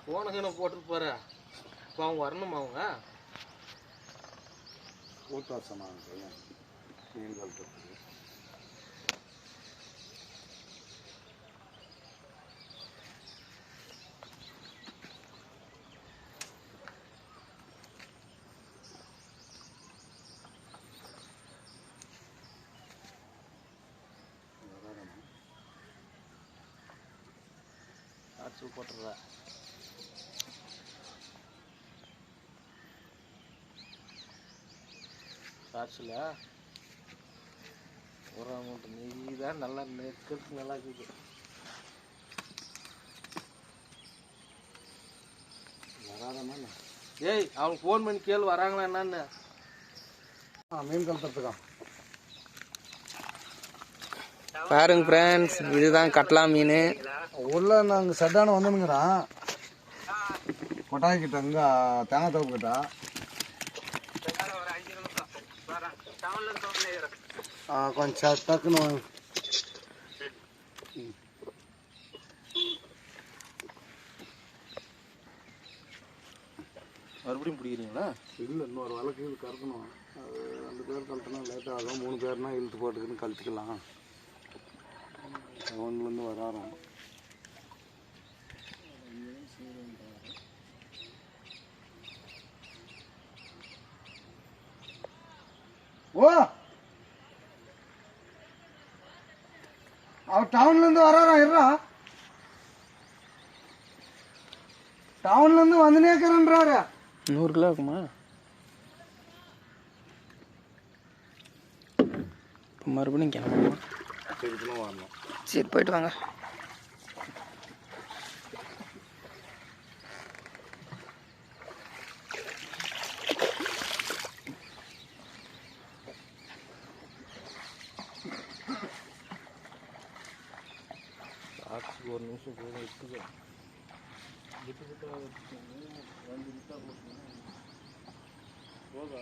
போனக்கு போட்டுட்டு போற இப்போ அவங்க வரணுமா அவங்க போட்டு வர சொன்னாங்க மீன் கழுத்துறதுக்கு. காய்ச்சல் போட்டுறா காய்ச்சல ஒரு அமௌண்ட் நீ தான் நல்லா நெருக்கிறதுக்கு நல்லா இருக்குது. வராதண்ணா ஏய் அவங்க ஃபோன் பண்ணி கேளு வராங்களா என்னன்னு. மீன் கழுத்துறதுக்கா பாருங்க ஃப்ரெண்ட்ஸ், இதுதான் கட்லா மீன். உள்ள நாங்கள் சட்டான வந்துனுங்கிறான் கொட்டாய் கிட்ட இங்கே தேங்காய் தோப்பு கிட்ட. கொஞ்சம் டக்குன்னு மறுபடியும் பிடிக்கிறீங்களா? இல்லை, இன்னொரு வழக்கு இது கறக்கணும். அது 2 பேர் கழட்டினா லேட் ஆகும். 3 பேர்னா இழுத்து போட்டுக்குன்னு கழட்டிக்கலாம். ஒன்றுலேருந்து வராரோம். ஓ, அவர் டவுன்லேருந்து வராராம். இருறா, டவுன்லேருந்து வந்துனே இருக்கிறன்றாரு. 100 கிலோ இருக்குமா? இப்போ மறுபடியும் கிளம்புமா? திருப்பிலும் வரணும். சரி, போயிட்டு வாங்க. ஒரு நிமிஷம் போதும் இருக்குது. போதும்